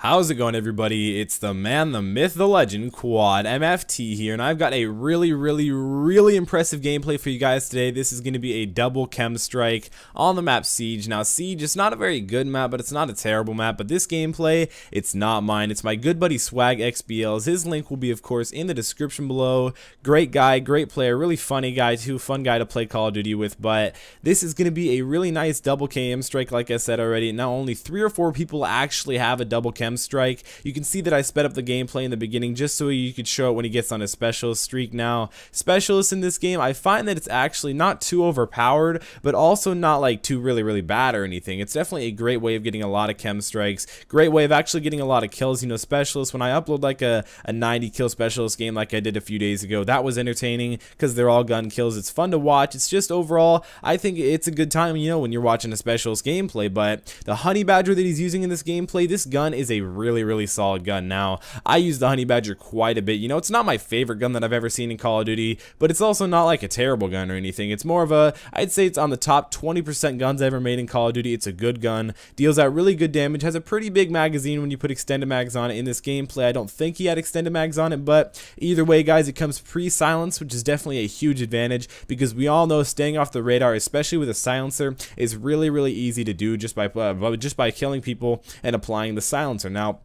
How's it going, everybody? It's the man, the myth, the legend, Quad MFT here, and I've got a really impressive gameplay for you guys today. This is going to be a double chem strike on the map Siege. Now, Siege is not a very good map, but it's not a terrible map, but this gameplay, it's not mine. It's my good buddy Swag XBL's. His link will be, of course, in the description below. Great guy, great player, really funny guy too, fun guy to play Call of Duty with, but this is going to be a really nice double KM strike, like I said already. Now, only 3 or 4 people actually have a double chem strike. You can see that I sped up the gameplay in the beginning just so you could show it when he gets on his specialist streak. Now, specialists in this game, I find that it's actually not too overpowered, but also not like too really bad or anything. It's definitely a great way of getting a lot of chem strikes, great way of actually getting a lot of kills. You know, specialists, when I upload like a 90 kill specialist game like I did a few days ago, that was entertaining because they're all gun kills. It's fun to watch. It's just overall, I think it's a good time, you know, when you're watching a specialist gameplay. But the honey badger that he's using in this gameplay, this gun is a really solid gun. Now, I use the honey badger quite a bit. You know, it's not my favorite gun that I've ever seen in Call of Duty, but it's also not like a terrible gun or anything. It's more of a, I'd say it's on the top 20% guns I ever made in Call of Duty. It's a good gun, deals out really good damage, has a pretty big magazine when you put extended mags on it. In this gameplay, I don't think he had extended mags on it, but either way, guys, it comes pre-silence, which is definitely a huge advantage because we all know staying off the radar, especially with a silencer, is really easy to do just by killing people and applying the silencer. Now,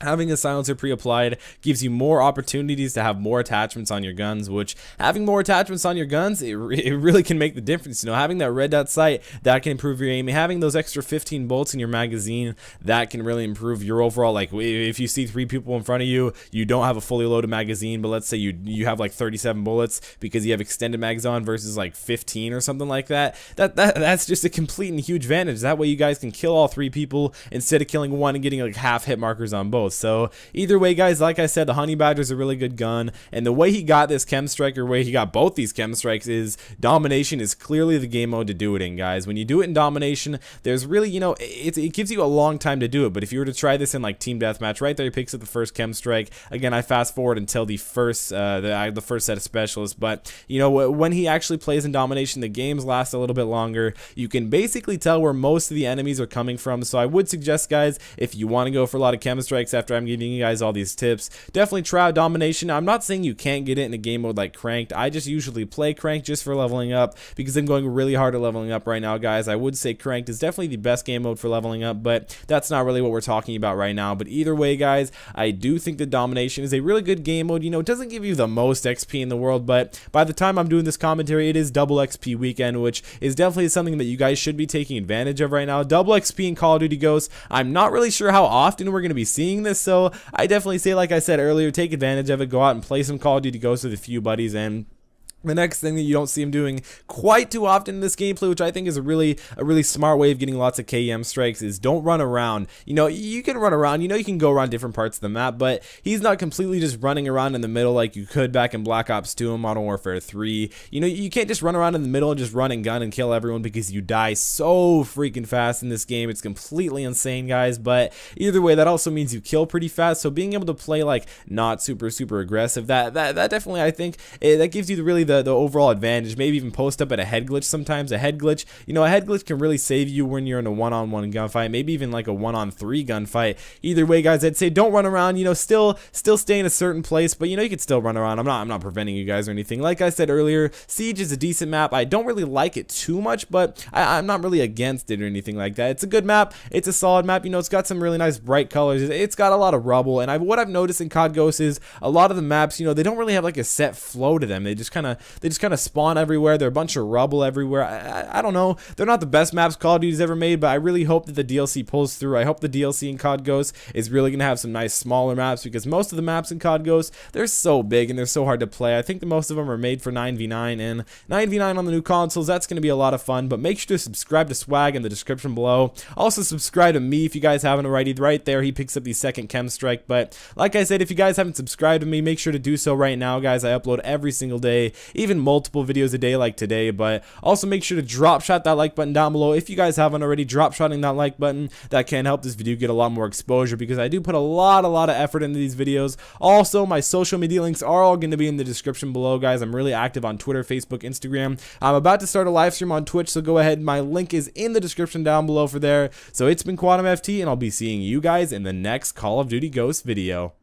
having a silencer pre-applied gives you more opportunities to have more attachments on your guns, which having more attachments on your guns, it really can make the difference. You know, having that red dot sight, that can improve your aim. Having those extra 15 bullets in your magazine, that can really improve your overall, like if you see 3 people in front of you, you don't have a fully loaded magazine, but let's say you have like 37 bullets because you have extended mags on versus like 15 or something like that. That's just a complete and huge advantage. That way you guys can kill all 3 people instead of killing one and getting like half hit markers on both. So either way, guys, like I said, the honey badger is a really good gun, and the way he got this chem strike, or way he got both these chem strikes, is domination is clearly the game mode to do it in, guys. When you do it in domination, there's really, you know, it gives you a long time to do it, but if you were to try this in like team deathmatch, right there he picks up the first chem strike. Again, I fast forward until the first set of specialists, but you know, when he actually plays in domination, the games last a little bit longer. You can basically tell where most of the enemies are coming from, so I would suggest, guys, if you want to go for a lot of chem strikes after I'm giving you guys all these tips, definitely try out domination. I'm not saying you can't get it in a game mode like cranked. I just usually play cranked just for leveling up because I'm going really hard at leveling up right now, guys. I would say cranked is definitely the best game mode for leveling up, but that's not really what we're talking about right now. But either way, guys, I do think that domination is a really good game mode. You know, it doesn't give you the most XP in the world, but by the time I'm doing this commentary, it is double XP weekend, which is definitely something that you guys should be taking advantage of right now. Double XP in Call of Duty Ghosts. I'm not really sure how often we're going to be seeing this, so I definitely say, like I said earlier, take advantage of it. Go out and play some Call of Duty Ghosts with a few buddies. And the next thing that you don't see him doing quite too often in this gameplay, which I think is a really smart way of getting lots of KEM strikes, is don't run around. You know, you can run around, you know, you can go around different parts of the map, but he's not completely just running around in the middle like you could back in Black Ops 2 and Modern Warfare 3. You know, you can't just run around in the middle and just run and gun and kill everyone because you die so freaking fast in this game. It's completely insane, guys, but either way, that also means you kill pretty fast, so being able to play like not super aggressive, that definitely, I think, that gives you the overall advantage. Maybe even post up at a head glitch sometimes. A head glitch, you know, a head glitch can really save you when you're in a one-on-one gunfight, maybe even like a 1-on-3 gunfight. Either way, guys, I'd say don't run around. You know, still stay in a certain place, but you know, you can still run around. I'm not preventing you guys or anything. Like I said earlier, Siege is a decent map. I don't really like it too much, but I'm not really against it or anything like that. It's a good map. It's a solid map. You know, it's got some really nice bright colors. It's got a lot of rubble, and what I've noticed in COD Ghosts is a lot of the maps, you know, they don't really have like a set flow to them. They just kind of spawn everywhere. They're a bunch of rubble everywhere. I don't know. They're not the best maps Call of Duty's ever made, but I really hope that the DLC pulls through. I hope the DLC in COD Ghosts is really going to have some nice smaller maps, because most of the maps in COD Ghosts, they're so big and they're so hard to play. I think that most of them are made for 9v9, and 9v9 on the new consoles, that's going to be a lot of fun. But make sure to subscribe to Swag in the description below. Also subscribe to me if you guys haven't already. Right there, he picks up the second chem strike. But like I said, if you guys haven't subscribed to me, make sure to do so right now, guys. I upload every single day. even multiple videos a day like today. But also make sure to drop shot that like button down below if you guys haven't already. Drop shotting that like button, that can help this video get a lot more exposure, because I do put a lot of effort into these videos. Also, my social media links are all going to be in the description below, guys. I'm really active on Twitter, Facebook, Instagram. I'm about to start a live stream on Twitch, so go ahead. My link is in the description down below for there. So it's been Quad MFT, and I'll be seeing you guys in the next Call of Duty Ghosts video.